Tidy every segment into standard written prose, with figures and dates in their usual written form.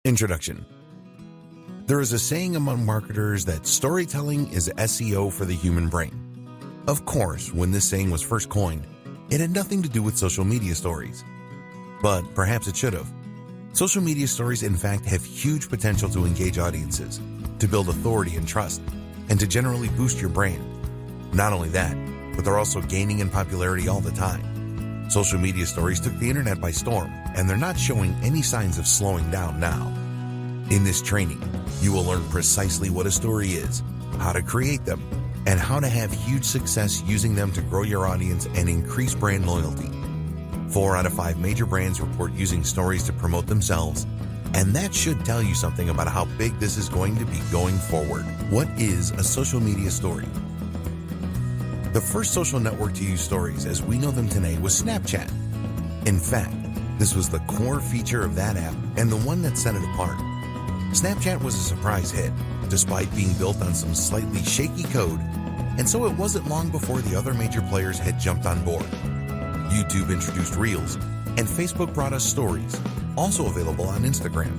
Introduction. There is a saying among marketers that storytelling is SEO for the human brain. Of course, when this saying was first coined, it had nothing to do with social media stories. But perhaps it should have. Social media stories, in fact, have huge potential to engage audiences, to build authority and trust, and to generally boost your brand. Not only that, but they're also gaining in popularity all the time. Social media stories took the internet by storm, and they're not showing any signs of slowing down now. In this training, you will learn precisely what a story is, how to create them, and how to have huge success using them to grow your audience and increase brand loyalty. 4 out of 5 major brands report using stories to promote themselves, and that should tell you something about how big this is going to be going forward. What is a social media story? The first social network to use stories as we know them today was Snapchat. In fact, this was the core feature of that app and the one that set it apart. Snapchat was a surprise hit, despite being built on some slightly shaky code, and so it wasn't long before the other major players had jumped on board. YouTube introduced Reels, and Facebook brought us Stories, also available on Instagram.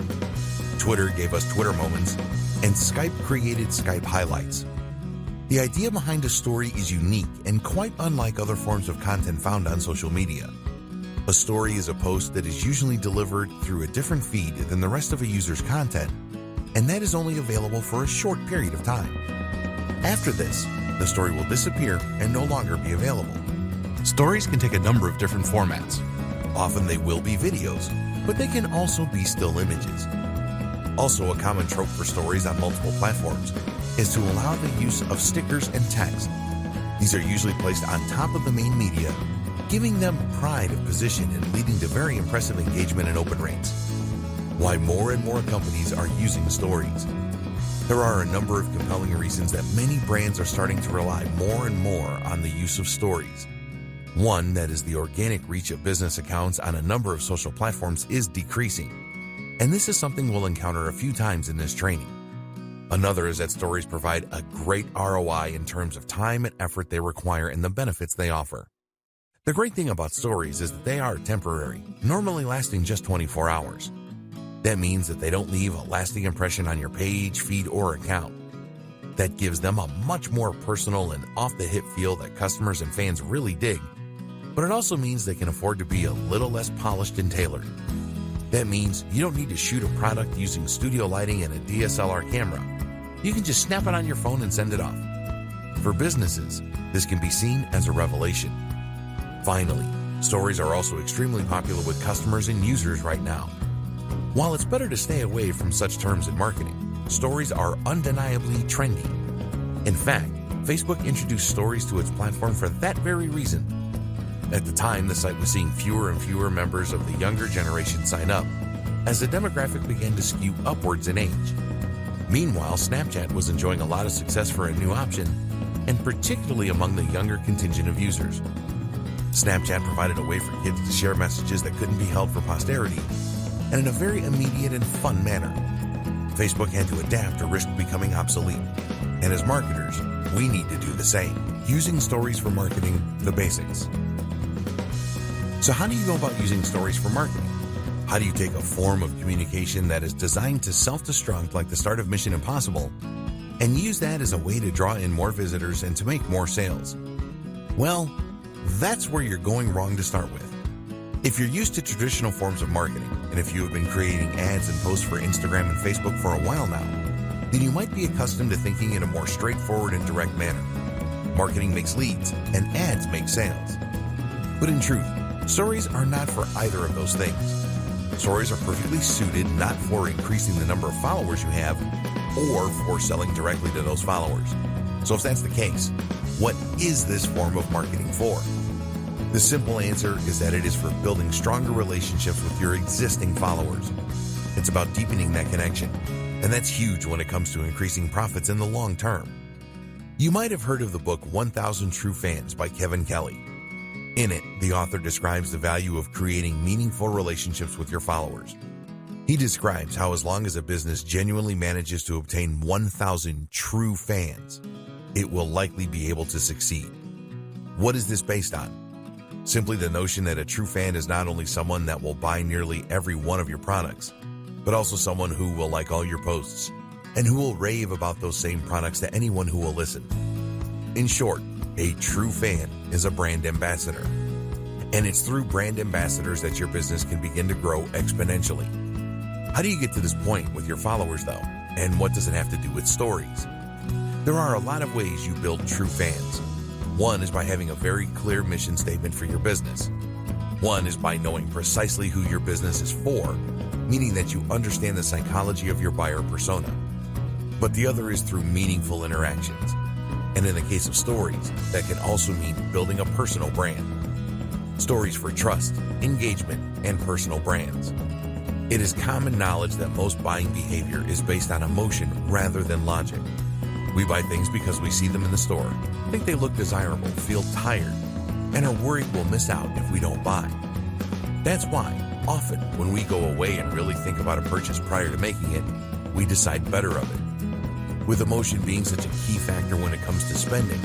Twitter gave us Twitter Moments, and Skype created Skype Highlights. The idea behind a story is unique and quite unlike other forms of content found on social media. A story is a post that is usually delivered through a different feed than the rest of a user's content, and that is only available for a short period of time. After this, the story will disappear and no longer be available. Stories can take a number of different formats. Often they will be videos, but they can also be still images. Also, a common trope for stories on multiple platforms is to allow the use of stickers and text. These are usually placed on top of the main media, giving them pride of position and leading to very impressive engagement and open rates. Why more and more companies are using stories. There are a number of compelling reasons that many brands are starting to rely more and more on the use of stories. One, that is the organic reach of business accounts on a number of social platforms is decreasing, and this is something we'll encounter a few times in this training. Another is that stories provide a great ROI in terms of time and effort they require and the benefits they offer. The great thing about stories is that they are temporary, normally lasting just 24 hours. That means that they don't leave a lasting impression on your page, feed, or account. That gives them a much more personal and off-the-hip feel that customers and fans really dig, but it also means they can afford to be a little less polished and tailored. That means you don't need to shoot a product using studio lighting and a DSLR camera. You can just snap it on your phone and send it off. For businesses, this can be seen as a revelation. Finally, stories are also extremely popular with customers and users right now. While it's better to stay away from such terms in marketing, stories are undeniably trendy. In fact, Facebook introduced stories to its platform for that very reason. At the time, the site was seeing fewer and fewer members of the younger generation sign up, as the demographic began to skew upwards in age. Meanwhile, Snapchat was enjoying a lot of success for a new option, and particularly among the younger contingent of users. Snapchat provided a way for kids to share messages that couldn't be held for posterity, and in a very immediate and fun manner. Facebook had to adapt or risk becoming obsolete, and as marketers, we need to do the same, using stories for marketing, the basics. So how do you go about using stories for marketing? How do you take a form of communication that is designed to self-destruct like the start of Mission Impossible and use that as a way to draw in more visitors and to make more sales? Well, that's where you're going wrong to start with. If you're used to traditional forms of marketing, and if you have been creating ads and posts for Instagram and Facebook for a while now, then you might be accustomed to thinking in a more straightforward and direct manner. Marketing makes leads, and ads make sales. But in truth, stories are not for either of those things. Stories are perfectly suited not for increasing the number of followers you have, or for selling directly to those followers. So if that's the case, what is this form of marketing for? The simple answer is that it is for building stronger relationships with your existing followers. It's about deepening that connection, and that's huge when it comes to increasing profits in the long term. You might have heard of the book 1,000 True Fans by Kevin Kelly. In it, the author describes the value of creating meaningful relationships with your followers. He describes how as long as a business genuinely manages to obtain 1,000 true fans, it will likely be able to succeed. What is this based on? Simply the notion that a true fan is not only someone that will buy nearly every one of your products, but also someone who will like all your posts and who will rave about those same products to anyone who will listen. In short, a true fan is a brand ambassador. And it's through brand ambassadors that your business can begin to grow exponentially. How do you get to this point with your followers, though? And what does it have to do with stories? There are a lot of ways you build true fans. One is by having a very clear mission statement for your business. One is by knowing precisely who your business is for, meaning that you understand the psychology of your buyer persona. But the other is through meaningful interactions. And in the case of stories, that can also mean building a personal brand. Stories for trust, engagement, and personal brands. It is common knowledge that most buying behavior is based on emotion rather than logic. We buy things because we see them in the store, think they look desirable, feel tired, and are worried we'll miss out if we don't buy. That's why, often, when we go away and really think about a purchase prior to making it, we decide better of it. With emotion being such a key factor when it comes to spending,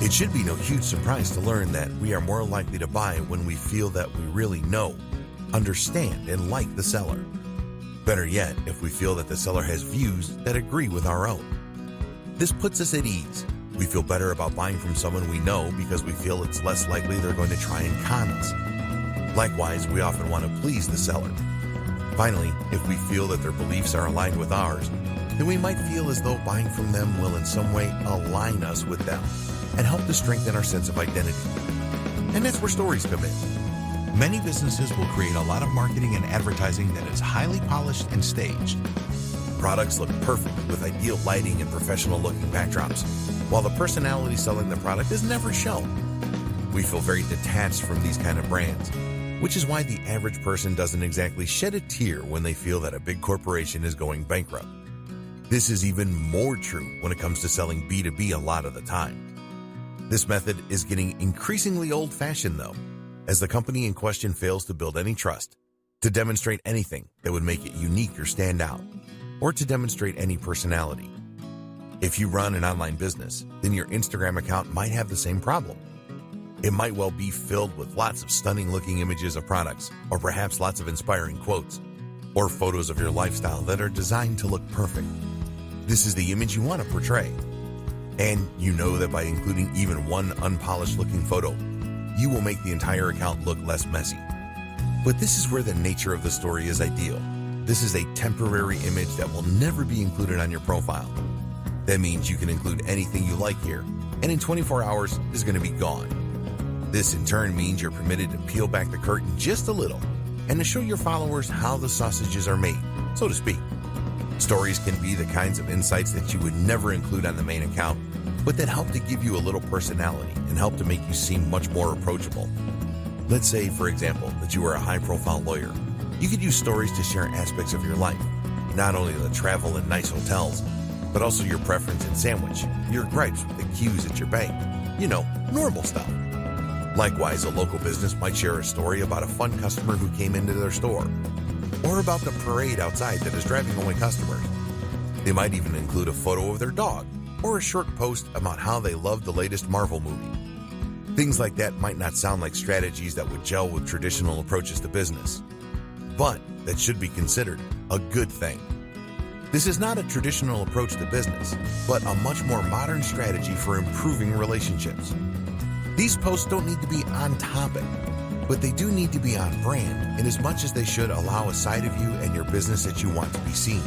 it should be no huge surprise to learn that we are more likely to buy when we feel that we really know, understand, and like the seller. Better yet, if we feel that the seller has views that agree with our own. This puts us at ease. We feel better about buying from someone we know because we feel it's less likely they're going to try and con us. Likewise, we often want to please the seller. Finally, if we feel that their beliefs are aligned with ours, then we might feel as though buying from them will in some way align us with them and help to strengthen our sense of identity. And that's where stories come in. Many businesses will create a lot of marketing and advertising that is highly polished and staged. Products look perfect with ideal lighting and professional-looking backdrops, while the personality selling the product is never shown. We feel very detached from these kind of brands, which is why the average person doesn't exactly shed a tear when they feel that a big corporation is going bankrupt. This is even more true when it comes to selling B2B a lot of the time. This method is getting increasingly old-fashioned, though, as the company in question fails to build any trust, to demonstrate anything that would make it unique or stand out, or to demonstrate any personality. If you run an online business, then your Instagram account might have the same problem. It might well be filled with lots of stunning-looking images of products, or perhaps lots of inspiring quotes, or photos of your lifestyle that are designed to look perfect. This is the image you want to portray. And you know that by including even one unpolished-looking photo, you will make the entire account look less messy. But this is where the nature of the story is ideal. This is a temporary image that will never be included on your profile. That means you can include anything you like here, and in 24 hours is going to be gone. This in turn means you're permitted to peel back the curtain just a little and to show your followers how the sausages are made, so to speak. Stories can be the kinds of insights that you would never include on the main account, but that help to give you a little personality and help to make you seem much more approachable. Let's say, for example, that you are a high-profile lawyer. You could use stories to share aspects of your life, not only the travel and nice hotels, but also your preference in sandwich, your gripes with the queues at your bank, normal stuff. Likewise, a local business might share a story about a fun customer who came into their store, or about the parade outside that is driving away customers. They might even include a photo of their dog, or a short post about how they loved the latest Marvel movie. Things like that might not sound like strategies that would gel with traditional approaches to business, but that should be considered a good thing. This is not a traditional approach to business, but a much more modern strategy for improving relationships. These posts don't need to be on topic, but they do need to be on brand in as much as they should allow a side of you and your business that you want to be seen.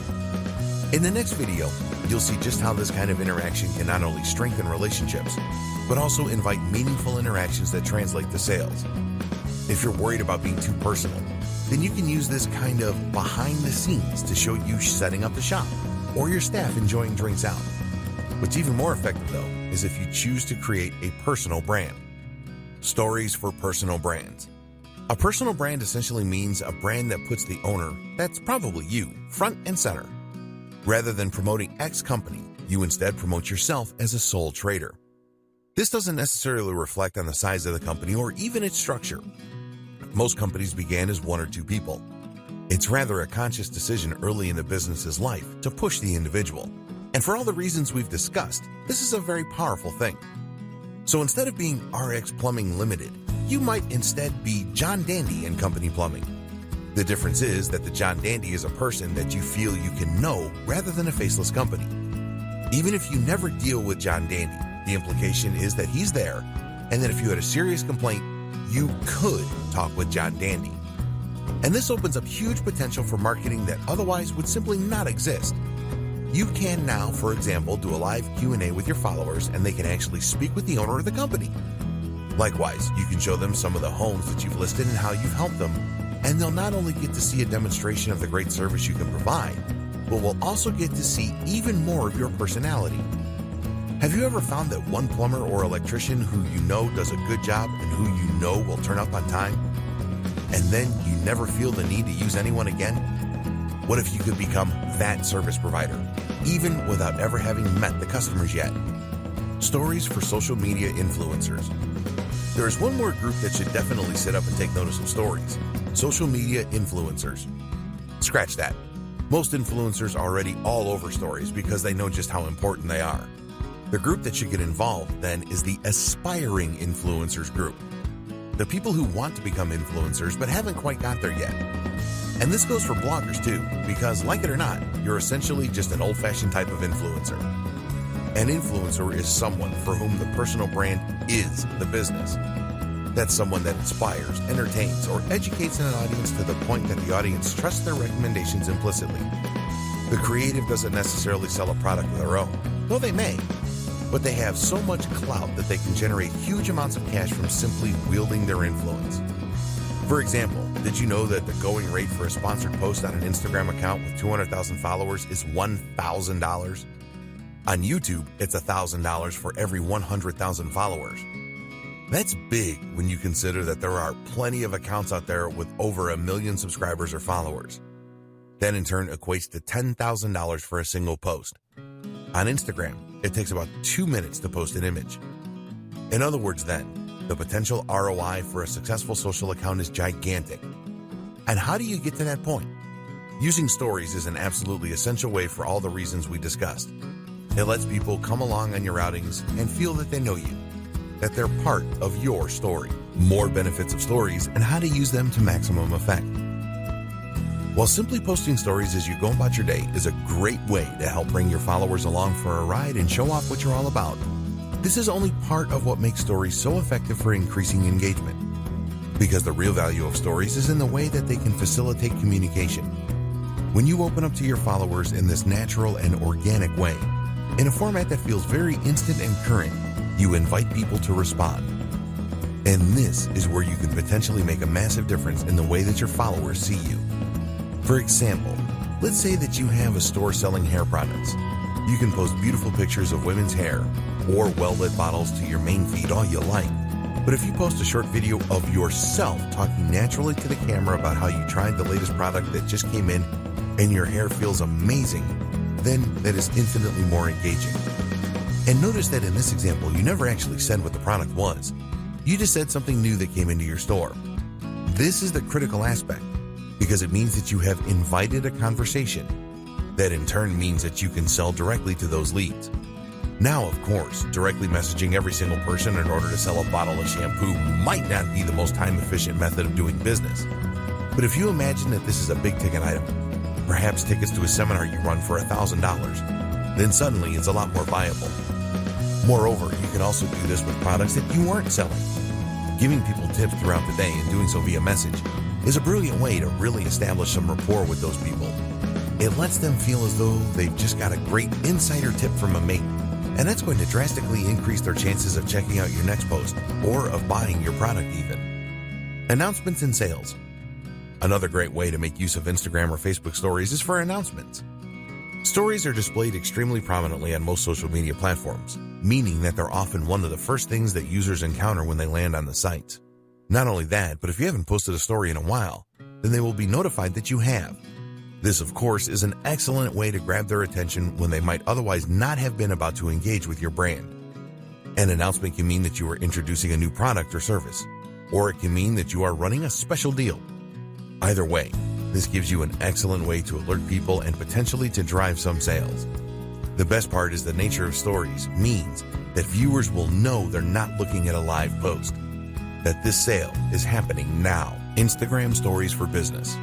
In the next video, you'll see just how this kind of interaction can not only strengthen relationships, but also invite meaningful interactions that translate to sales. If you're worried about being too personal, then you can use this kind of behind the scenes to show you setting up the shop or your staff enjoying drinks out. What's even more effective, though, is if you choose to create a personal brand. Stories for personal brands. A personal brand essentially means a brand that puts the owner, that's probably you, front and center. Rather than promoting X company, you instead promote yourself as a sole trader. This doesn't necessarily reflect on the size of the company or even its structure. Most companies began as one or two people. It's rather a conscious decision early in the business's life to push the individual. And for all the reasons we've discussed, this is a very powerful thing. So instead of being RX Plumbing Limited, you might instead be John Dandy and Company Plumbing. The difference is that the John Dandy is a person that you feel you can know rather than a faceless company. Even if you never deal with John Dandy, the implication is that he's there, and that if you had a serious complaint, you could talk with John Dandy. And this opens up huge potential for marketing that otherwise would simply not exist. You can now, for example, do a live Q&A with your followers, and they can actually speak with the owner of the company. Likewise, you can show them some of the homes that you've listed and how you've helped them, and they'll not only get to see a demonstration of the great service you can provide, but will also get to see even more of your personality. Have you ever found that one plumber or electrician who you know does a good job and who you know will turn up on time, and then you never feel the need to use anyone again? What if you could become that service provider, even without ever having met the customers yet? Stories for social media influencers. There is one more group that should definitely sit up and take notice of stories: social media influencers. Scratch that. Most influencers are already all over stories because they know just how important they are. The group that should get involved, then, is the aspiring influencers group. The people who want to become influencers but haven't quite got there yet. And this goes for bloggers too, because like it or not, you're essentially just an old-fashioned type of influencer. An influencer is someone for whom the personal brand is the business. That's someone that inspires, entertains, or educates an audience to the point that the audience trusts their recommendations implicitly. The creative doesn't necessarily sell a product of their own, though they may, but they have so much clout that they can generate huge amounts of cash from simply wielding their influence. For example, did you know that the going rate for a sponsored post on an Instagram account with 200,000 followers is $1,000? On YouTube, it's $1,000 for every 100,000 followers. That's big when you consider that there are plenty of accounts out there with over 1 million subscribers or followers. That in turn equates to $10,000 for a single post. On Instagram, it takes about 2 minutes to post an image. In other words then, the potential ROI for a successful social account is gigantic. And how do you get to that point? Using stories is an absolutely essential way for all the reasons we discussed. It lets people come along on your outings and feel that they know you, that they're part of your story. More benefits of stories and how to use them to maximum effect. While simply posting stories as you go about your day is a great way to help bring your followers along for a ride and show off what you're all about, this is only part of what makes stories so effective for increasing engagement. Because the real value of stories is in the way that they can facilitate communication. When you open up to your followers in this natural and organic way, in a format that feels very instant and current, you invite people to respond. And this is where you can potentially make a massive difference in the way that your followers see you. For example, let's say that you have a store selling hair products. You can post beautiful pictures of women's hair or well-lit bottles to your main feed all you like. But if you post a short video of yourself talking naturally to the camera about how you tried the latest product that just came in and your hair feels amazing, then that is infinitely more engaging. And notice that in this example, you never actually said what the product was. You just said something new that came into your store. This is the critical aspect, because it means that you have invited a conversation. That in turn means that you can sell directly to those leads. Now, of course, directly messaging every single person in order to sell a bottle of shampoo might not be the most time-efficient method of doing business. But if you imagine that this is a big-ticket item, perhaps tickets to a seminar you run for $1,000, then suddenly it's a lot more viable. Moreover, you can also do this with products that you aren't selling. Giving people tips throughout the day and doing so via message is a brilliant way to really establish some rapport with those people. It lets them feel as though they've just got a great insider tip from a mate, and that's going to drastically increase their chances of checking out your next post or of buying your product even. Announcements and sales. Another great way to make use of Instagram or Facebook stories is for announcements. Stories are displayed extremely prominently on most social media platforms, meaning that they're often one of the first things that users encounter when they land on the site. Not only that, but if you haven't posted a story in a while, then they will be notified that you have. This, of course, is an excellent way to grab their attention when they might otherwise not have been about to engage with your brand. An announcement can mean that you are introducing a new product or service, or it can mean that you are running a special deal. Either way, this gives you an excellent way to alert people and potentially to drive some sales. The best part is the nature of stories means that viewers will know they're not looking at a live post, that this sale is happening now. Instagram stories for business.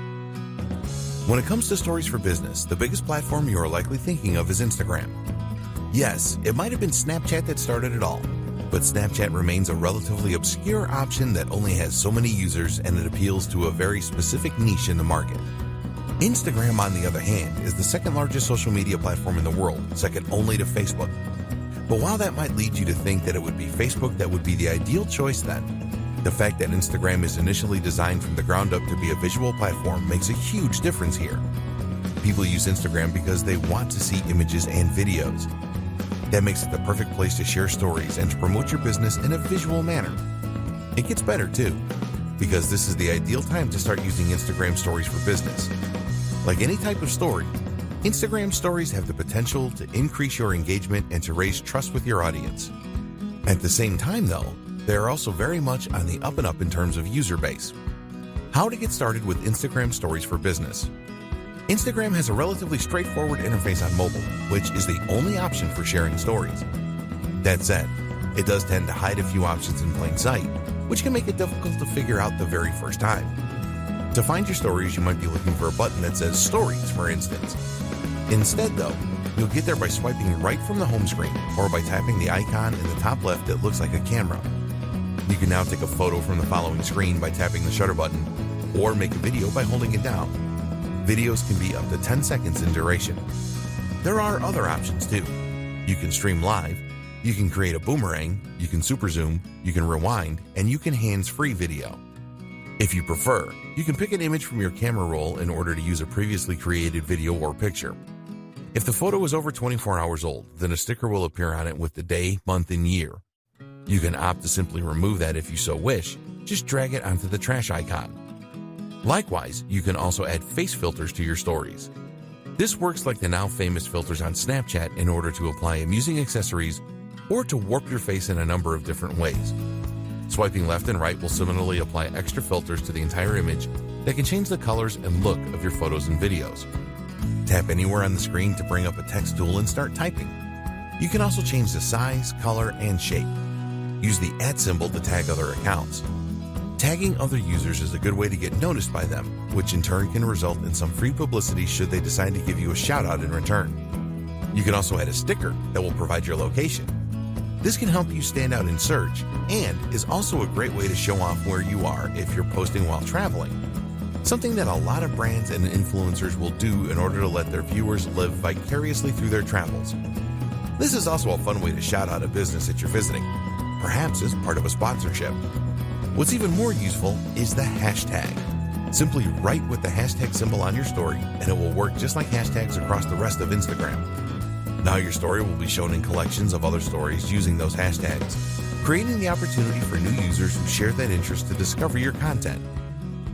When it comes to stories for business, the biggest platform you are likely thinking of is Instagram. Yes, it might have been Snapchat that started it all, but Snapchat remains a relatively obscure option that only has so many users, and it appeals to a very specific niche in the market. Instagram, on the other hand, is the second largest social media platform in the world, second only to Facebook. But while that might lead you to think that it would be Facebook that would be the ideal choice then, the fact that Instagram is initially designed from the ground up to be a visual platform makes a huge difference here. People use Instagram because they want to see images and videos. That makes it the perfect place to share stories and to promote your business in a visual manner. It gets better too, because this is the ideal time to start using Instagram stories for business. Like any type of story, Instagram stories have the potential to increase your engagement and to raise trust with your audience. At the same time though, they are also very much on the up and up in terms of user base. How to get started with Instagram stories for business. Instagram has a relatively straightforward interface on mobile, which is the only option for sharing stories. That said, it does tend to hide a few options in plain sight, which can make it difficult to figure out the very first time. To find your stories, you might be looking for a button that says Stories, for instance. Instead, though, you'll get there by swiping right from the home screen or by tapping the icon in the top left that looks like a camera. You can now take a photo from the following screen by tapping the shutter button, or make a video by holding it down. Videos can be up to 10 seconds in duration. There are other options too. You can stream live, you can create a boomerang, you can super zoom, you can rewind, and you can hands-free video. If you prefer, you can pick an image from your camera roll in order to use a previously created video or picture. If the photo is over 24 hours old, then a sticker will appear on it with the day, month, and year. You can opt to simply remove that if you so wish. Just drag it onto the trash icon. Likewise, you can also add face filters to your stories. This works like the now famous filters on Snapchat in order to apply amusing accessories or to warp your face in a number of different ways. Swiping left and right will similarly apply extra filters to the entire image that can change the colors and look of your photos and videos. Tap anywhere on the screen to bring up a text tool and start typing. You can also change the size, color, and shape. Use the @ symbol to tag other accounts. Tagging other users is a good way to get noticed by them, which in turn can result in some free publicity should they decide to give you a shout out in return. You can also add a sticker that will provide your location. This can help you stand out in search and is also a great way to show off where you are if you're posting while traveling. Something that a lot of brands and influencers will do in order to let their viewers live vicariously through their travels. This is also a fun way to shout out a business that you're visiting, perhaps as part of a sponsorship. What's even more useful is the hashtag. Simply write with the hashtag symbol on your story and it will work just like hashtags across the rest of Instagram. Now your story will be shown in collections of other stories using those hashtags, creating the opportunity for new users who share that interest to discover your content.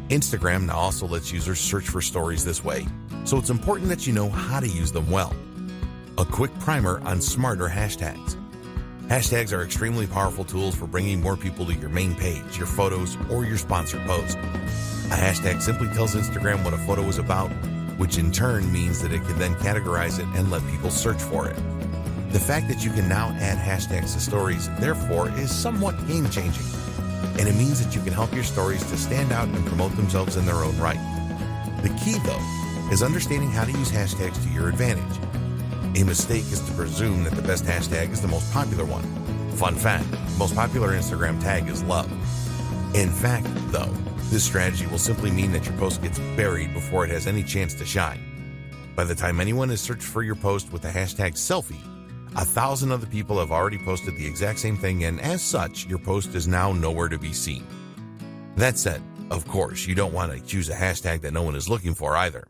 Instagram now also lets users search for stories this way, so it's important that you know how to use them well. A quick primer on smarter hashtags. Hashtags are extremely powerful tools for bringing more people to your main page, your photos, or your sponsored post. A hashtag simply tells Instagram what a photo is about, which in turn means that it can then categorize it and let people search for it. The fact that you can now add hashtags to stories, therefore, is somewhat game-changing, and it means that you can help your stories to stand out and promote themselves in their own right. The key, though, is understanding how to use hashtags to your advantage. A mistake is to presume that the best hashtag is the most popular one. Fun fact, the most popular Instagram tag is love. In fact, though, this strategy will simply mean that your post gets buried before it has any chance to shine. By the time anyone has searched for your post with the hashtag selfie, 1,000 other people have already posted the exact same thing, and as such, your post is now nowhere to be seen. That said, of course, you don't want to choose a hashtag that no one is looking for either.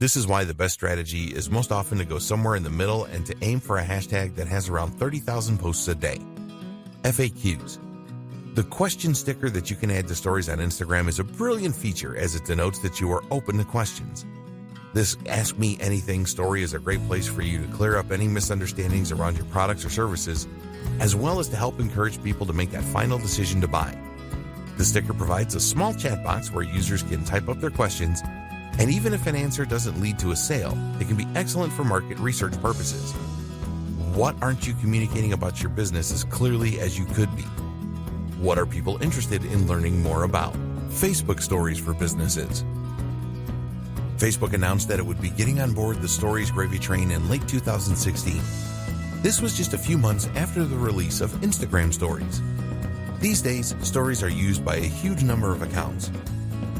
This is why the best strategy is most often to go somewhere in the middle and to aim for a hashtag that has around 30,000 posts a day. FAQs. The question sticker that you can add to stories on Instagram is a brilliant feature as it denotes that you are open to questions. This Ask Me Anything story is a great place for you to clear up any misunderstandings around your products or services, as well as to help encourage people to make that final decision to buy. The sticker provides a small chat box where users can type up their questions, and even if an answer doesn't lead to a sale, it can be excellent for market research purposes. What aren't you communicating about your business as clearly as you could be? What are people interested in learning more about? Facebook stories for businesses. Facebook announced that it would be getting on board the Stories gravy train in late 2016. This was just a few months after the release of Instagram Stories. These days, Stories are used by a huge number of accounts.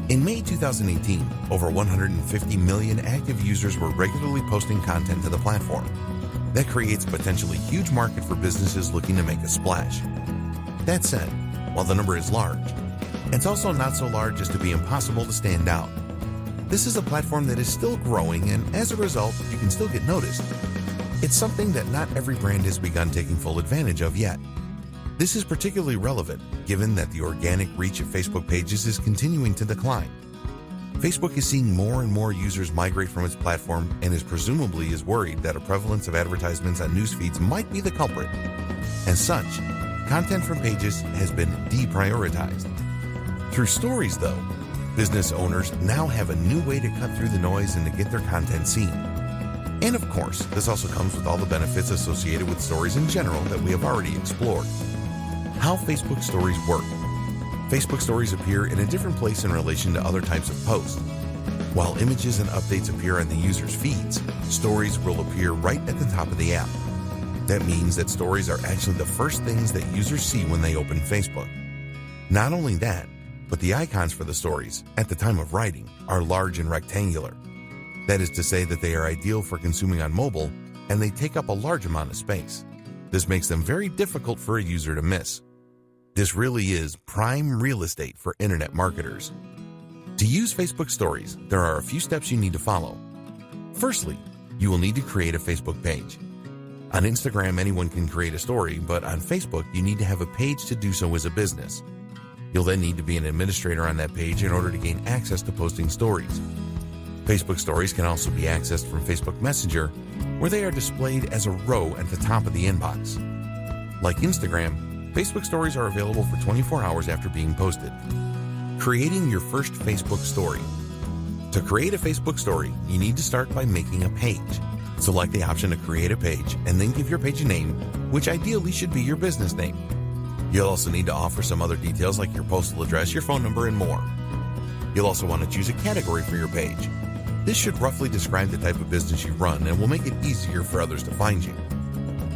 In May 2018, over 150 million active users were regularly posting content to the platform. That creates a potentially huge market for businesses looking to make a splash. That said, while the number is large, it's also not so large as to be impossible to stand out. This is a platform that is still growing, and as a result, you can still get noticed. It's something that not every brand has begun taking full advantage of yet. This is particularly relevant given that the organic reach of Facebook pages is continuing to decline. Facebook is seeing more and more users migrate from its platform and presumably is worried that a prevalence of advertisements on news feeds might be the culprit. As such, content from pages has been deprioritized. Through Stories, though, business owners now have a new way to cut through the noise and to get their content seen. And of course, this also comes with all the benefits associated with Stories in general that we have already explored. How Facebook Stories work. Facebook Stories appear in a different place in relation to other types of posts. While images and updates appear on the user's feeds, Stories will appear right at the top of the app. That means that Stories are actually the first things that users see when they open Facebook. Not only that, but the icons for the Stories, at the time of writing, are large and rectangular. That is to say that they are ideal for consuming on mobile, and they take up a large amount of space. This makes them very difficult for a user to miss. This really is prime real estate for internet marketers. To use Facebook Stories, there are a few steps you need to follow. Firstly, you will need to create a Facebook page. On Instagram, anyone can create a story, but on Facebook, you need to have a page to do so as a business. You'll then need to be an administrator on that page in order to gain access to posting stories. Facebook Stories can also be accessed from Facebook Messenger, where they are displayed as a row at the top of the inbox. Like Instagram, Facebook Stories are available for 24 hours after being posted. Creating your first Facebook story. To create a Facebook story, you need to start by making a page. Select the option to create a page and then give your page a name, which ideally should be your business name. You'll also need to offer some other details like your postal address, your phone number, and more. You'll also want to choose a category for your page. This should roughly describe the type of business you run and will make it easier for others to find you.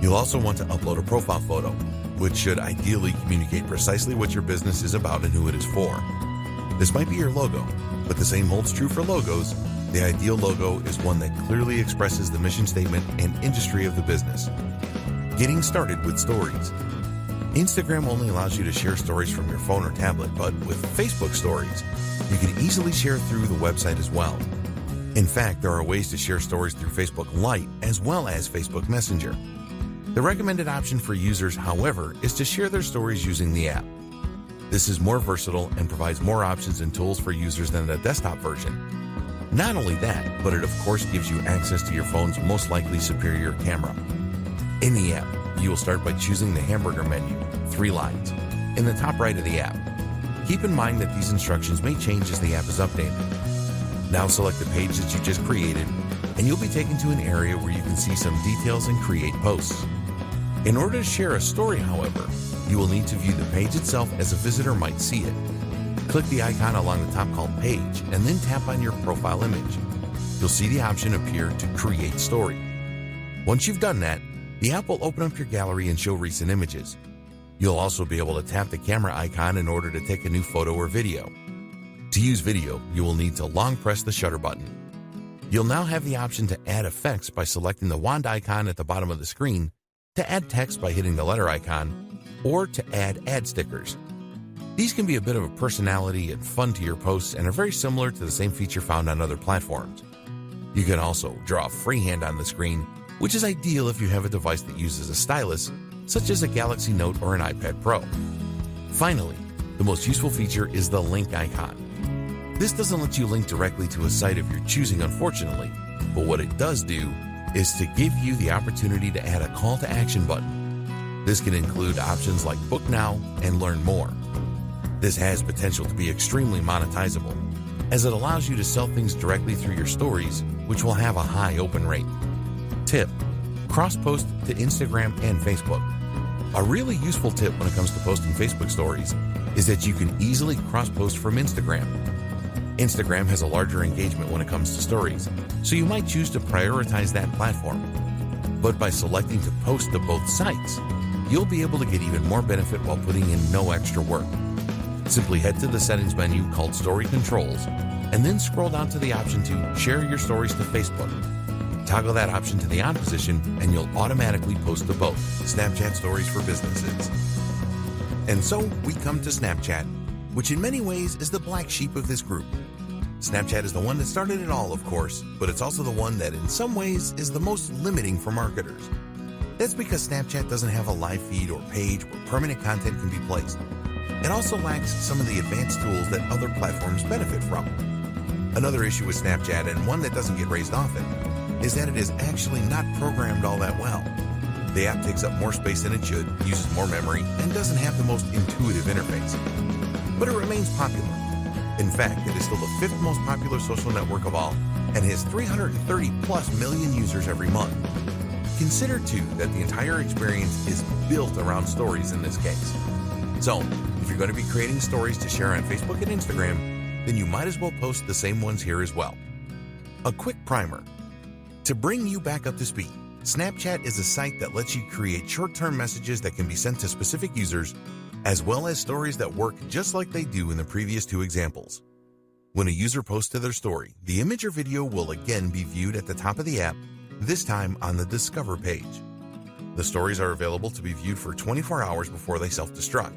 You'll also want to upload a profile photo, which should ideally communicate precisely what your business is about and who it is for. This might be your logo, but the same holds true for logos. The ideal logo is one that clearly expresses the mission statement and industry of the business. Getting started with Stories. Instagram only allows you to share stories from your phone or tablet, but with Facebook Stories, you can easily share through the website as well. In fact, there are ways to share stories through Facebook Lite as well as Facebook Messenger. The recommended option for users, however, is to share their stories using the app. This is more versatile and provides more options and tools for users than the desktop version. Not only that, but it of course gives you access to your phone's most likely superior camera. In the app, you will start by choosing the hamburger menu, 3 lines, in the top right of the app. Keep in mind that these instructions may change as the app is updated. Now select the page that you just created, and you'll be taken to an area where you can see some details and create posts. In order to share a story, however, you will need to view the page itself as a visitor might see it. Click the icon along the top called Page, and then tap on your profile image. You'll see the option appear to Create Story. Once you've done that, the app will open up your gallery and show recent images. You'll also be able to tap the camera icon in order to take a new photo or video. To use video, you will need to long press the shutter button. You'll now have the option to add effects by selecting the wand icon at the bottom of the screen, to add text by hitting the letter icon, or to add ad stickers. These can be a bit of a personality and fun to your posts and are very similar to the same feature found on other platforms. You can also draw freehand on the screen, which is ideal if you have a device that uses a stylus, such as a Galaxy Note or an iPad Pro. Finally, the most useful feature is the link icon. This doesn't let you link directly to a site of your choosing, unfortunately, but what it does do is to give you the opportunity to add a call to action button. This can include options like Book Now and Learn More. This has potential to be extremely monetizable, as it allows you to sell things directly through your stories, which will have a high open rate. Tip: cross-post to Instagram and Facebook. A really useful tip when it comes to posting Facebook stories is that you can easily cross-post from Instagram. Instagram has a larger engagement when it comes to stories, so you might choose to prioritize that platform. But by selecting to post to both sites, you'll be able to get even more benefit while putting in no extra work. Simply head to the settings menu called Story Controls, and then scroll down to the option to share your stories to Facebook. Toggle that option to the on position, and you'll automatically post to both Snapchat stories for businesses. And so we come to Snapchat, which in many ways is the black sheep of this group. Snapchat is the one that started it all, of course, but it's also the one that in some ways is the most limiting for marketers. That's because Snapchat doesn't have a live feed or page where permanent content can be placed. It also lacks some of the advanced tools that other platforms benefit from. Another issue with Snapchat, and one that doesn't get raised often, is that it is actually not programmed all that well. The app takes up more space than it should, uses more memory, and doesn't have the most intuitive interface. But it remains popular. In fact, it is still the 5th most popular social network of all and has 330 plus million users every month. Consider too that the entire experience is built around stories in this case. So, if you're going to be creating stories to share on Facebook and Instagram, then you might as well post the same ones here as well. A quick primer. To bring you back up to speed, Snapchat is a site that lets you create short-term messages that can be sent to specific users, as well as stories that work just like they do in the previous 2 examples. When a user posts to their story, the image or video will again be viewed at the top of the app, this time on the Discover page. The stories are available to be viewed for 24 hours before they self-destruct.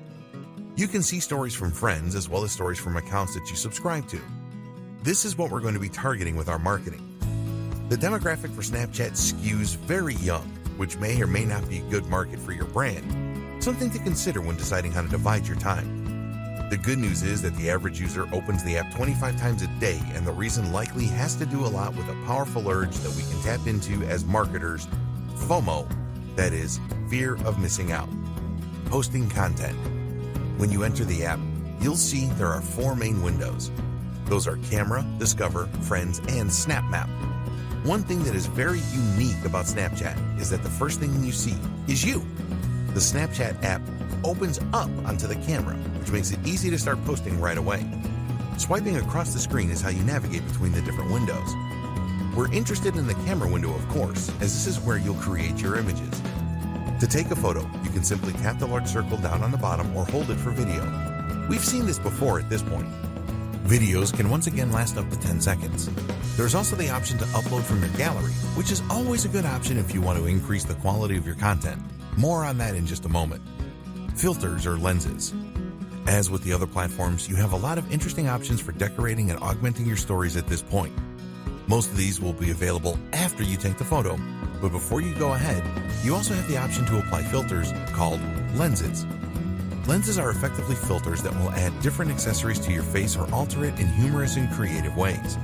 You can see stories from friends as well as stories from accounts that you subscribe to. This is what we're going to be targeting with our marketing. The demographic for Snapchat skews very young, which may or may not be a good market for your brand. Something to consider when deciding how to divide your time. The good news is that the average user opens the app 25 times a day, and the reason likely has to do a lot with a powerful urge that we can tap into as marketers, FOMO, that is, fear of missing out. Posting content. When you enter the app, you'll see there are 4 main windows. Those are Camera, Discover, Friends, and Snap Map. One thing that is very unique about Snapchat is that the first thing you see is you. The Snapchat app opens up onto the camera, which makes it easy to start posting right away. Swiping across the screen is how you navigate between the different windows. We're interested in the camera window, of course, as this is where you'll create your images. To take a photo, you can simply tap the large circle down on the bottom or hold it for video. We've seen this before at this point. Videos can once again last up to 10 seconds. There's also the option to upload from your gallery, which is always a good option if you want to increase the quality of your content. More on that in just a moment. Filters or lenses. As with the other platforms, you have a lot of interesting options for decorating and augmenting your stories at this point. Most of these will be available after you take the photo, but before you go ahead, you also have the option to apply filters called lenses. Lenses are effectively filters that will add different accessories to your face or alter it in humorous and creative ways.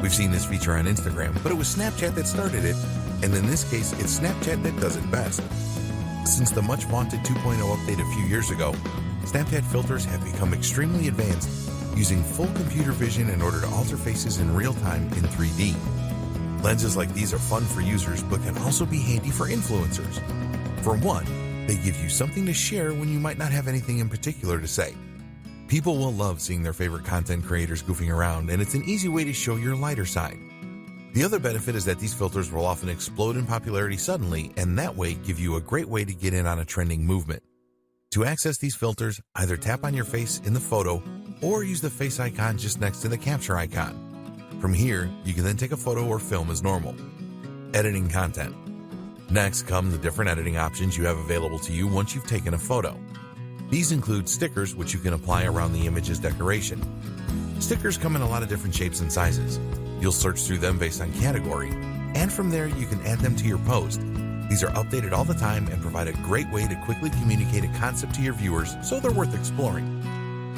We've seen this feature on Instagram, but it was Snapchat that started it, and in this case, it's Snapchat that does it best. Since the much vaunted 2.0 update a few years ago, Snapchat filters have become extremely advanced, using full computer vision in order to alter faces in real time in 3D. Lenses like these are fun for users, but can also be handy for influencers. For one, they give you something to share when you might not have anything in particular to say. People will love seeing their favorite content creators goofing around, and it's an easy way to show your lighter side. The other benefit is that these filters will often explode in popularity suddenly, and that way give you a great way to get in on a trending movement. To access these filters, either tap on your face in the photo or use the face icon just next to the capture icon. From here, you can then take a photo or film as normal. Editing content. Next come the different editing options you have available to you once you've taken a photo. These include stickers, which you can apply around the image's decoration. Stickers come in a lot of different shapes and sizes. You'll search through them based on category, and from there you can add them to your post. These are updated all the time and provide a great way to quickly communicate a concept to your viewers, so they're worth exploring.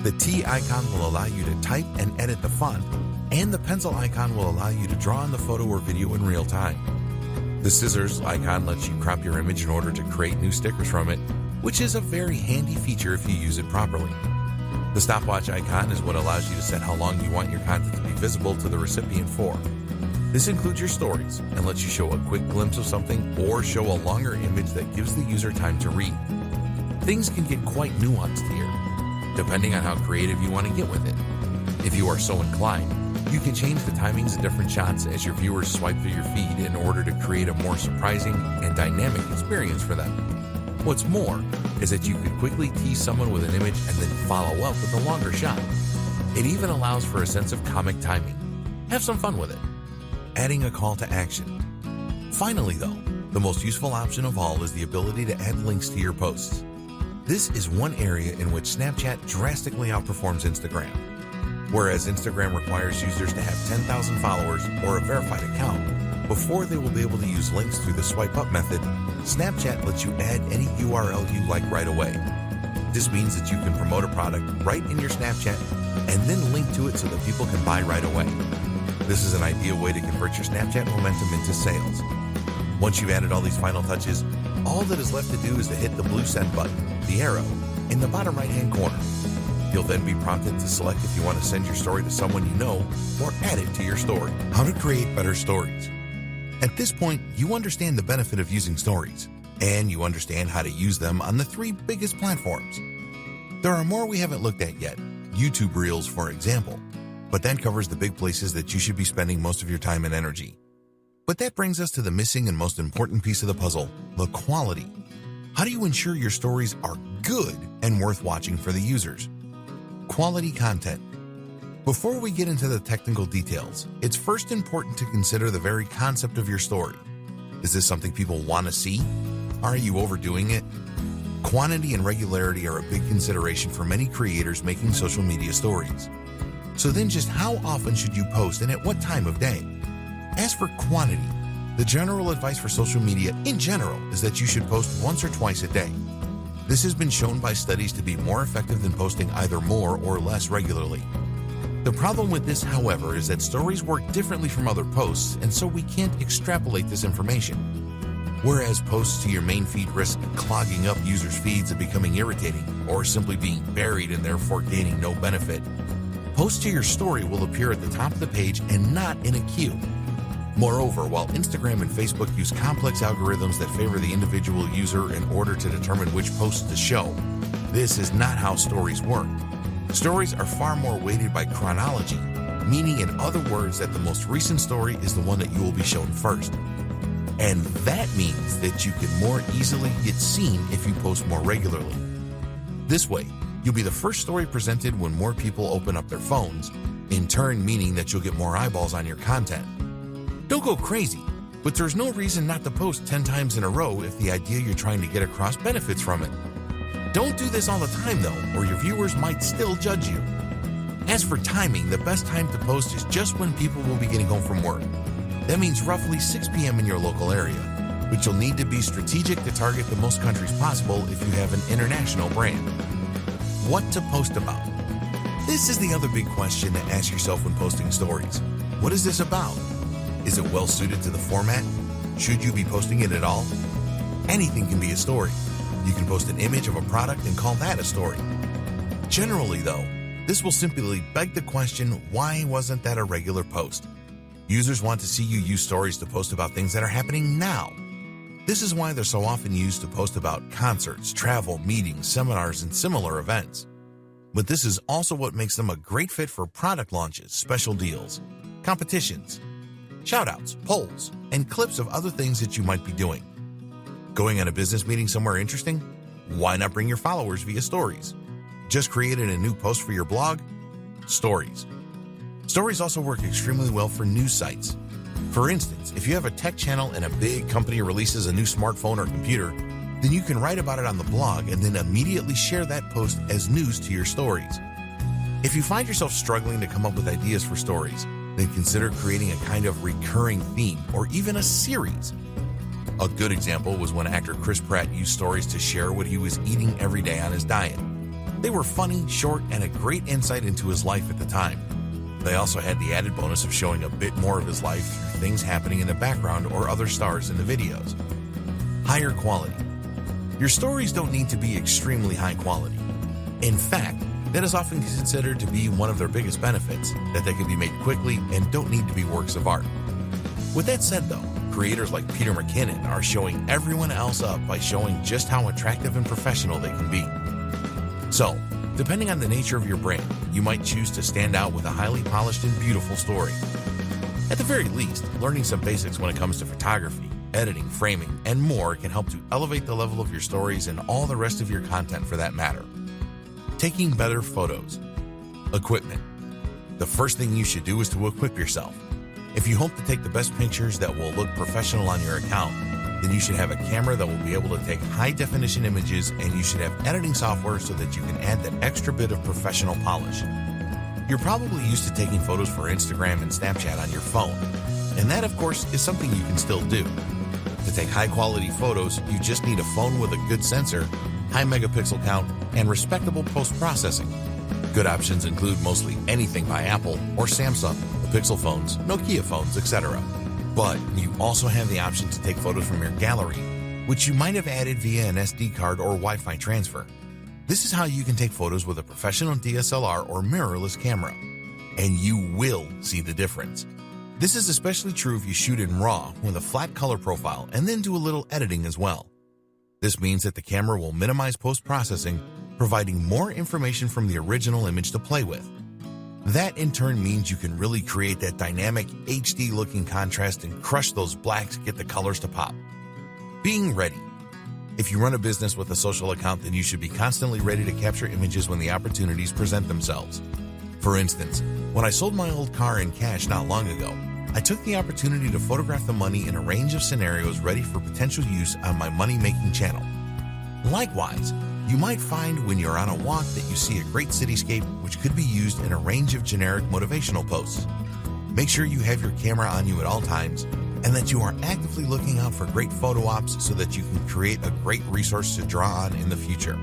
The T icon will allow you to type and edit the font, and the pencil icon will allow you to draw on the photo or video in real time. The scissors icon lets you crop your image in order to create new stickers from it, which is a very handy feature if you use it properly. The stopwatch icon is what allows you to set how long you want your content to be visible to the recipient for. This includes your stories and lets you show a quick glimpse of something or show a longer image that gives the user time to read. Things can get quite nuanced here, depending on how creative you want to get with it. If you are so inclined, you can change the timings of different shots as your viewers swipe through your feed in order to create a more surprising and dynamic experience for them. What's more is that you could quickly tease someone with an image and then follow up with a longer shot. It even allows for a sense of comic timing. Have some fun with it. Adding a call to action. Finally though, the most useful option of all is the ability to add links to your posts. This is one area in which Snapchat drastically outperforms Instagram. Whereas Instagram requires users to have 10,000 followers or a verified account before they will be able to use links through the swipe up method, Snapchat lets you add any URL you like right away. This means that you can promote a product right in your Snapchat and then link to it so that people can buy right away. This is an ideal way to convert your Snapchat momentum into sales. Once you've added all these final touches, all that is left to do is to hit the blue send button, the arrow, in the bottom right-hand corner. You'll then be prompted to select if you want to send your story to someone you know or add it to your story. How to create better stories. At this point, you understand the benefit of using stories, and you understand how to use them on the 3 biggest platforms. There are more we haven't looked at yet, YouTube Reels for example, but that covers the big places that you should be spending most of your time and energy. But that brings us to the missing and most important piece of the puzzle, the quality. How do you ensure your stories are good and worth watching for the users? Quality content. Before we get into the technical details, it's first important to consider the very concept of your story. Is this something people want to see? Are you overdoing it? Quantity and regularity are a big consideration for many creators making social media stories. So then just how often should you post and at what time of day? As for quantity, the general advice for social media in general is that you should post once or twice a day. This has been shown by studies to be more effective than posting either more or less regularly. The problem with this, however, is that stories work differently from other posts, and so we can't extrapolate this information. Whereas posts to your main feed risk clogging up users' feeds and becoming irritating, or simply being buried and therefore gaining no benefit, posts to your story will appear at the top of the page and not in a queue. Moreover, while Instagram and Facebook use complex algorithms that favor the individual user in order to determine which posts to show, this is not how stories work. Stories are far more weighted by chronology, meaning in other words that the most recent story is the one that you will be shown first. And that means that you can more easily get seen if you post more regularly. This way, you'll be the first story presented when more people open up their phones, in turn meaning that you'll get more eyeballs on your content. Don't go crazy, but there's no reason not to post 10 times in a row if the idea you're trying to get across benefits from it. Don't do this all the time though, or your viewers might still judge you. As for timing, the best time to post is just when people will be getting home from work. That means roughly 6 p.m. in your local area, but you'll need to be strategic to target the most countries possible if you have an international brand. What to post about? This is the other big question to ask yourself when posting stories. What is this about? Is it well suited to the format? Should you be posting it at all? Anything can be a story. You can post an image of a product and call that a story. Generally though, this will simply beg the question, why wasn't that a regular post? Users want to see you use stories to post about things that are happening now. This is why they're so often used to post about concerts, travel, meetings, seminars, and similar events. But this is also what makes them a great fit for product launches, special deals, competitions, shoutouts, polls, and clips of other things that you might be doing. Going on a business meeting somewhere interesting? Why not bring your followers via stories? Just created a new post for your blog? Stories. Stories also work extremely well for news sites. For instance, if you have a tech channel and a big company releases a new smartphone or computer, then you can write about it on the blog and then immediately share that post as news to your stories. If you find yourself struggling to come up with ideas for stories, then consider creating a kind of recurring theme or even a series. A good example was when actor Chris Pratt used stories to share what he was eating every day on his diet. They were funny, short, and a great insight into his life at the time. They also had the added bonus of showing a bit more of his life through things happening in the background or other stars in the videos. Higher quality. Your stories don't need to be extremely high quality. In fact, that is often considered to be one of their biggest benefits, that they can be made quickly and don't need to be works of art. With that said though, creators like Peter McKinnon are showing everyone else up by showing just how attractive and professional they can be. So, Depending on the nature of your brand, you might choose to stand out with a highly polished and beautiful story. At the very least, learning some basics when it comes to photography, editing, framing, and more can help to elevate the level of your stories and all the rest of your content for that matter. Taking better photos. Equipment. The first thing you should do is to equip yourself. If you hope to take the best pictures that will look professional on your account, then you should have a camera that will be able to take high-definition images, and you should have editing software so that you can add that extra bit of professional polish. You're probably used to taking photos for Instagram and Snapchat on your phone, and that, of course, is something you can still do. To take high-quality photos, you just need a phone with a good sensor, high megapixel count, and respectable post-processing. Good options include mostly anything by Apple or Samsung, the Pixel phones, Nokia phones, etc. But you also have the option to take photos from your gallery, which you might have added via an SD card or Wi-Fi transfer. This is how you can take photos with a professional DSLR or mirrorless camera, and you will see the difference. This is especially true if you shoot in RAW with a flat color profile and then do a little editing as well. This means that the camera will minimize post-processing, providing more information from the original image to play with. That in turn means you can really create that dynamic HD looking contrast and crush those blacks to get the colors to pop. Being ready. If you run a business with a social account, then you should be constantly ready to capture images when the opportunities present themselves. For instance, when I sold my old car in cash not long ago, I took the opportunity to photograph the money in a range of scenarios ready for potential use on my money-making channel. Likewise, you might find when you're on a walk that you see a great cityscape which could be used in a range of generic motivational posts. Make sure you have your camera on you at all times and that you are actively looking out for great photo ops so that you can create a great resource to draw on in the future.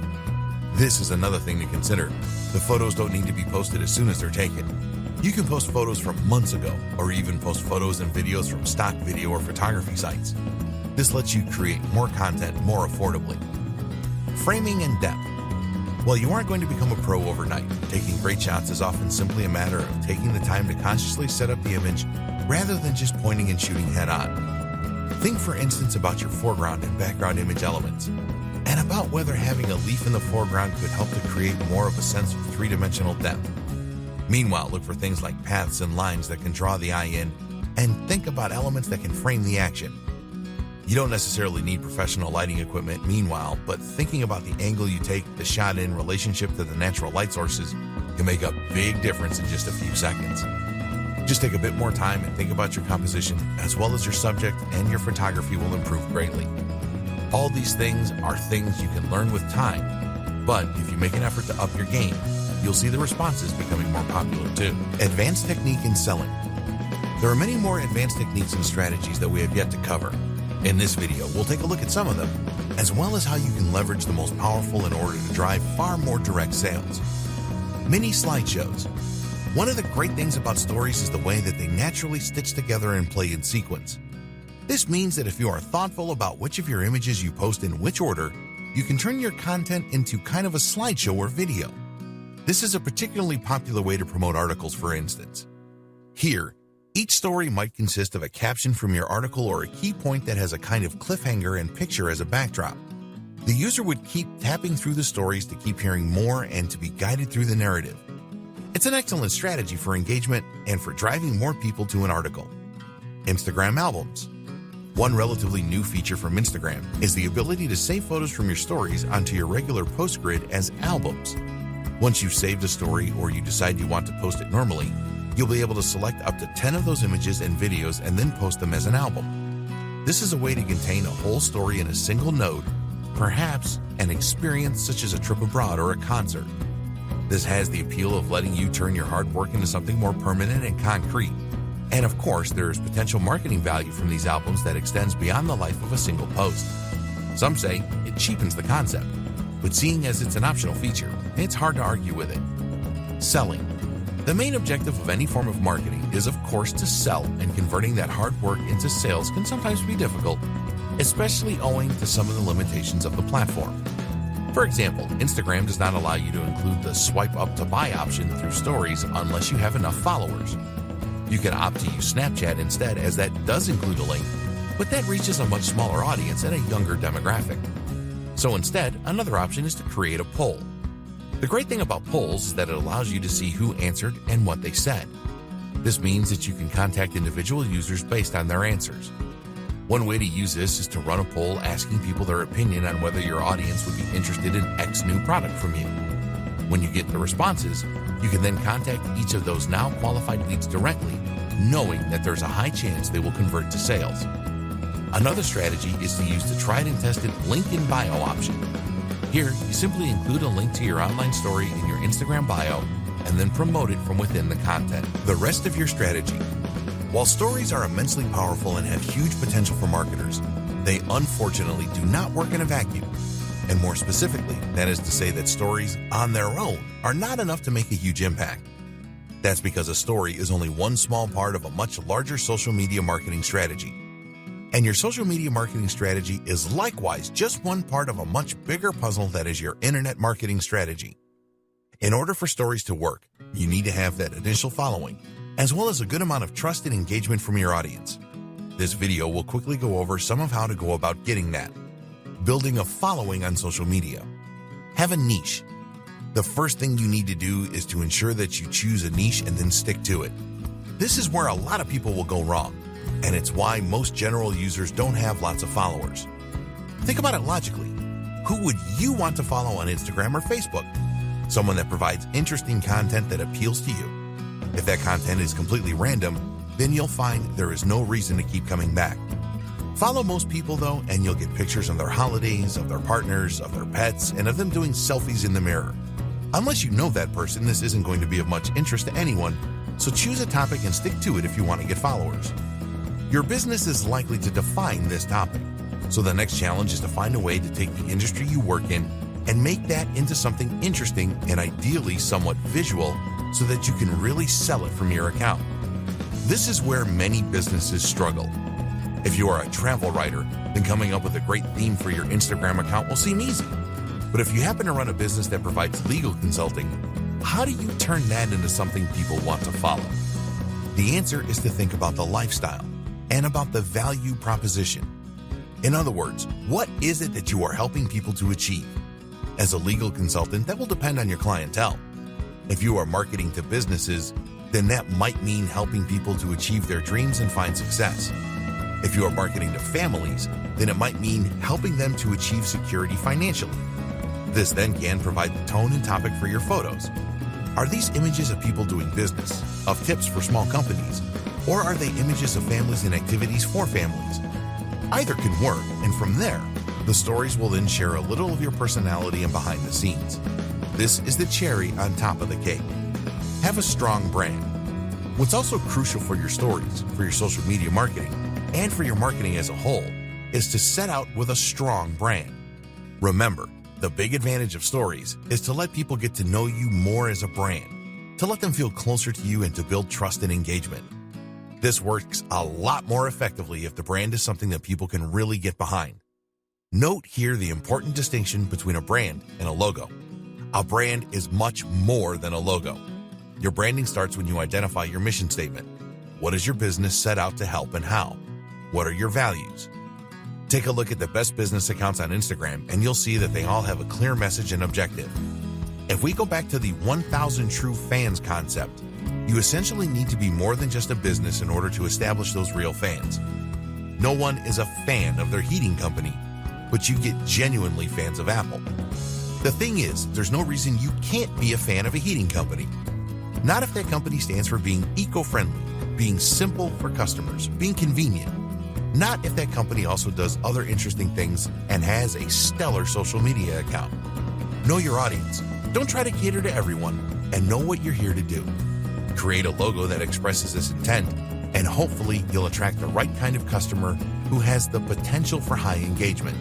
This is another thing to consider. The photos don't need to be posted as soon as they're taken. You can post photos from months ago or even post photos and videos from stock video or photography sites. This lets you create more content more affordably. Framing and depth. While you aren't going to become a pro overnight, taking great shots is often simply a matter of taking the time to consciously set up the image rather than just pointing and shooting head on. Think for instance about your foreground and background image elements, and about whether having a leaf in the foreground could help to create more of a sense of three-dimensional depth. Meanwhile, look for things like paths and lines that can draw the eye in, and think about elements that can frame the action. You don't necessarily need professional lighting equipment meanwhile, but thinking about the angle you take the shot in relationship to the natural light sources can make a big difference in just a few seconds. Just take a bit more time and think about your composition as well as your subject, and your photography will improve greatly. All these things are things you can learn with time, but if you make an effort to up your game, you'll see the responses becoming more popular too. Advanced technique in selling. There are many more advanced techniques and strategies that we have yet to cover. In this video, we'll take a look at some of them, as well as how you can leverage the most powerful in order to drive far more direct sales. Mini slideshows. One of the great things about stories is the way that they naturally stitch together and play in sequence. This means that if you are thoughtful about which of your images you post in which order, you can turn your content into kind of a slideshow or video. This is a particularly popular way to promote articles, for instance. Here, each story might consist of a caption from your article or a key point that has a kind of cliffhanger and picture as a backdrop. The user would keep tapping through the stories to keep hearing more and to be guided through the narrative. It's an excellent strategy for engagement and for driving more people to an article. Instagram albums. One relatively new feature from Instagram is the ability to save photos from your stories onto your regular post grid as albums. Once you've saved a story or you decide you want to post it normally, you'll be able to select up to 10 of those images and videos and then post them as an album. This is a way to contain a whole story in a single node, perhaps an experience such as a trip abroad or a concert. This has the appeal of letting you turn your hard work into something more permanent and concrete. And of course, there is potential marketing value from these albums that extends beyond the life of a single post. Some say it cheapens the concept, but seeing as it's an optional feature, it's hard to argue with it. Selling. The main objective of any form of marketing is, of course, to sell, and converting that hard work into sales can sometimes be difficult, especially owing to some of the limitations of the platform. For example, Instagram does not allow you to include the swipe up to buy option through stories unless you have enough followers. You can opt to use Snapchat instead, as that does include a link, but that reaches a much smaller audience and a younger demographic. So instead, another option is to create a poll. The great thing about polls is that it allows you to see who answered and what they said. This means that you can contact individual users based on their answers. One way to use this is to run a poll asking people their opinion on whether your audience would be interested in X new product from you. When you get the responses, you can then contact each of those now qualified leads directly, knowing that there's a high chance they will convert to sales. Another strategy is to use the tried and tested link in bio option. Here, you simply include a link to your online story in your Instagram bio and then promote it from within the content. The rest of your strategy. While stories are immensely powerful and have huge potential for marketers, they unfortunately do not work in a vacuum. And more specifically, that is to say that stories on their own are not enough to make a huge impact. That's because a story is only one small part of a much larger social media marketing strategy. And your social media marketing strategy is likewise just one part of a much bigger puzzle that is your internet marketing strategy. In order for stories to work, you need to have that initial following, as well as a good amount of trust and engagement from your audience. This video will quickly go over some of how to go about getting that. Building a following on social media. Have a niche. The first thing you need to do is to ensure that you choose a niche and then stick to it. This is where a lot of people will go wrong, and it's why most general users don't have lots of followers. Think about it logically. Who would you want to follow on Instagram or Facebook? Someone that provides interesting content that appeals to you. If that content is completely random, then you'll find there is no reason to keep coming back. Follow most people though, and you'll get pictures of their holidays, of their partners, of their pets, and of them doing selfies in the mirror. Unless you know that person, this isn't going to be of much interest to anyone, so choose a topic and stick to it if you want to get followers. Your business is likely to define this topic, so the next challenge is to find a way to take the industry you work in and make that into something interesting and ideally somewhat visual so that you can really sell it from your account. This is where many businesses struggle. If you are a travel writer, then coming up with a great theme for your Instagram account will seem easy. But if you happen to run a business that provides legal consulting, how do you turn that into something people want to follow? The answer is to think about the lifestyle and about the value proposition. In other words, what is it that you are helping people to achieve? As a legal consultant, that will depend on your clientele. If you are marketing to businesses, then that might mean helping people to achieve their dreams and find success. If you are marketing to families, then it might mean helping them to achieve security financially. This then can provide the tone and topic for your photos. Are these images of people doing business, of tips for small companies, or are they images of families and activities for families? Either can work, and from there, the stories will then share a little of your personality and behind the scenes. This is the cherry on top of the cake. Have a strong brand. What's also crucial for your stories, for your social media marketing, and for your marketing as a whole, is to set out with a strong brand. Remember, the big advantage of stories is to let people get to know you more as a brand, to let them feel closer to you and to build trust and engagement. This works a lot more effectively if the brand is something that people can really get behind. Note here the important distinction between a brand and a logo. A brand is much more than a logo. Your branding starts when you identify your mission statement. What is your business set out to help and how? What are your values? Take a look at the best business accounts on Instagram and you'll see that they all have a clear message and objective. If we go back to the 1,000 true fans concept, you essentially need to be more than just a business in order to establish those real fans. No one is a fan of their heating company, but you get genuinely fans of Apple. The thing is, there's no reason you can't be a fan of a heating company. Not if that company stands for being eco-friendly, being simple for customers, being convenient. Not if that company also does other interesting things and has a stellar social media account. Know your audience. Don't try to cater to everyone, and know what you're here to do. Create a logo that expresses this intent, and hopefully you'll attract the right kind of customer who has the potential for high engagement.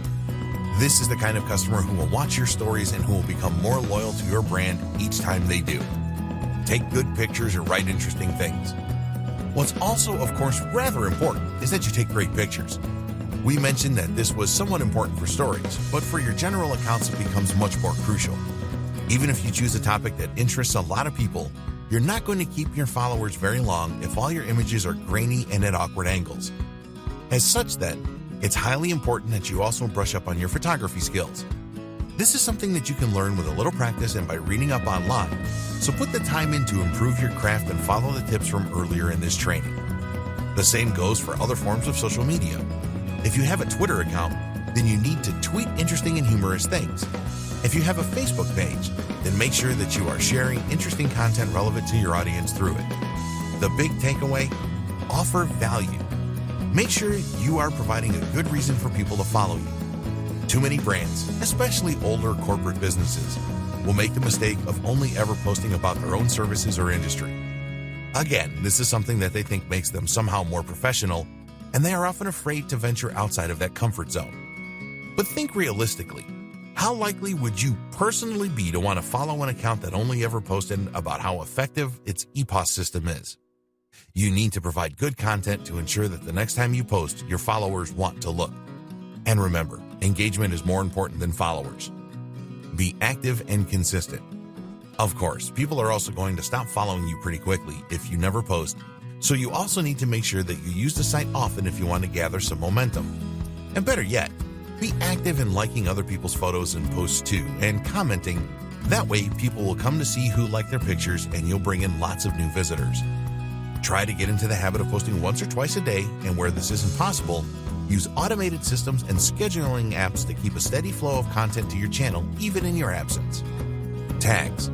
This is the kind of customer who will watch your stories and who will become more loyal to your brand each time they do. Take good pictures or write interesting things. What's also, of course, rather important is that you take great pictures. We mentioned that this was somewhat important for stories, but for your general accounts it becomes much more crucial. Even if you choose a topic that interests a lot of people, you're not going to keep your followers very long if all your images are grainy and at awkward angles. As such then, it's highly important that you also brush up on your photography skills. This is something that you can learn with a little practice and by reading up online, so put the time in to improve your craft and follow the tips from earlier in this training. The same goes for other forms of social media. If you have a Twitter account, then you need to tweet interesting and humorous things. If you have a Facebook page, then make sure that you are sharing interesting content relevant to your audience through it. The big takeaway: offer value. Make sure you are providing a good reason for people to follow you. Too many brands, especially older corporate businesses, will make the mistake of only ever posting about their own services or industry. Again, this is something that they think makes them somehow more professional, and they are often afraid to venture outside of that comfort zone. But think realistically. How likely would you personally be to want to follow an account that only ever posted about how effective its EPOS system is? You need to provide good content to ensure that the next time you post, your followers want to look. And remember, engagement is more important than followers. Be active and consistent. Of course, people are also going to stop following you pretty quickly if you never post, so you also need to make sure that you use the site often if you want to gather some momentum. And better yet, be active in liking other people's photos and posts too, and commenting. That way, people will come to see who like their pictures, and you'll bring in lots of new visitors. Try to get into the habit of posting once or twice a day, and where this isn't possible, use automated systems and scheduling apps to keep a steady flow of content to your channel, even in your absence. Tags.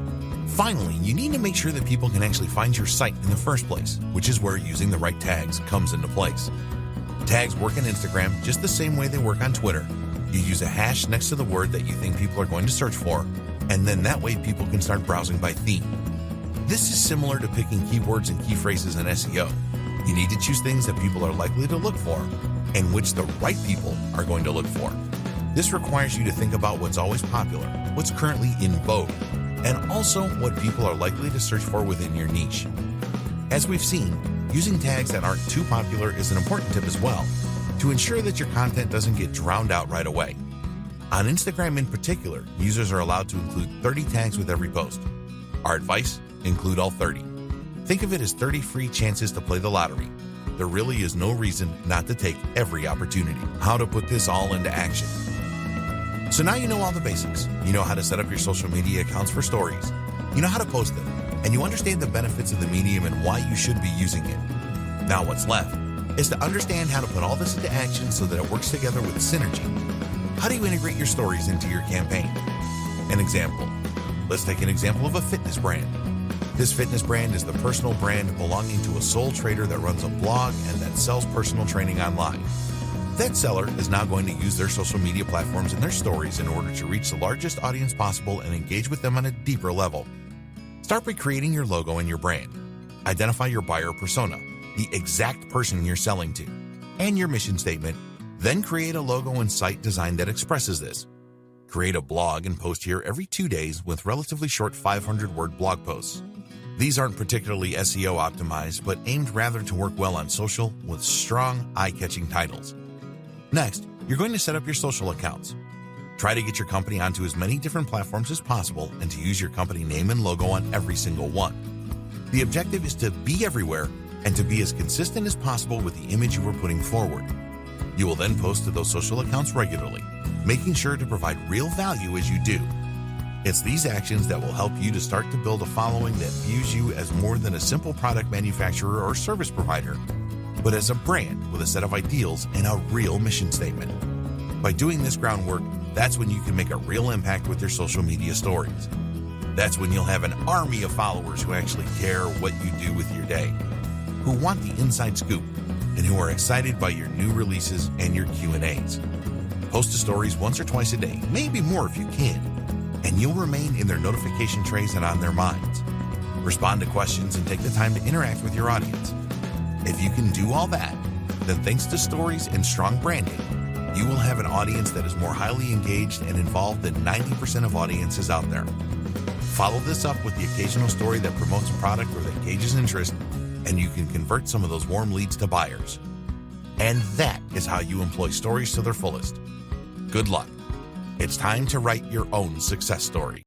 Finally, you need to make sure that people can actually find your site in the first place, which is where using the right tags comes into place. Tags work on Instagram just the same way they work on Twitter. You use a hash next to the word that you think people are going to search for, and then that way people can start browsing by theme. This is similar to picking keywords and key phrases in SEO. You need to choose things that people are likely to look for, and which the right people are going to look for. This requires you to think about what's always popular, what's currently in vogue, and also what people are likely to search for within your niche. As we've seen, using tags that aren't too popular is an important tip as well, to ensure that your content doesn't get drowned out right away. On Instagram in particular, users are allowed to include 30 tags with every post. Our advice: include all 30. Think of it as 30 free chances to play the lottery. There really is no reason not to take every opportunity. How to put this all into action. So now you know all the basics. You know how to set up your social media accounts for stories. You know how to post them, and you understand the benefits of the medium and why you should be using it. Now what's left is to understand how to put all this into action so that it works together with synergy. How do you integrate your stories into your campaign? An example. Let's take an example of a fitness brand. This fitness brand is the personal brand belonging to a sole trader that runs a blog and that sells personal training online. That seller is now going to use their social media platforms and their stories in order to reach the largest audience possible and engage with them on a deeper level. Start by creating your logo and your brand. Identify your buyer persona, the exact person you're selling to, and your mission statement. Then create a logo and site design that expresses this. Create a blog and post here every 2 days with relatively short 500-word blog posts. These aren't particularly SEO optimized, but aimed rather to work well on social with strong, eye-catching titles. Next, you're going to set up your social accounts. Try to get your company onto as many different platforms as possible and to use your company name and logo on every single one. The objective is to be everywhere and to be as consistent as possible with the image you are putting forward. You will then post to those social accounts regularly, making sure to provide real value as you do. It's these actions that will help you to start to build a following that views you as more than a simple product manufacturer or service provider, but as a brand with a set of ideals and a real mission statement. By doing this groundwork, that's when you can make a real impact with your social media stories. That's when you'll have an army of followers who actually care what you do with your day, who want the inside scoop, and who are excited by your new releases and your Q&As. Post to stories once or twice a day, maybe more if you can, and you'll remain in their notification trays and on their minds. Respond to questions and take the time to interact with your audience. If you can do all that, then thanks to stories and strong branding, you will have an audience that is more highly engaged and involved than 90% of audiences out there. Follow this up with the occasional story that promotes a product or that engages interest, and you can convert some of those warm leads to buyers. And that is how you employ stories to their fullest. Good luck. It's time to write your own success story.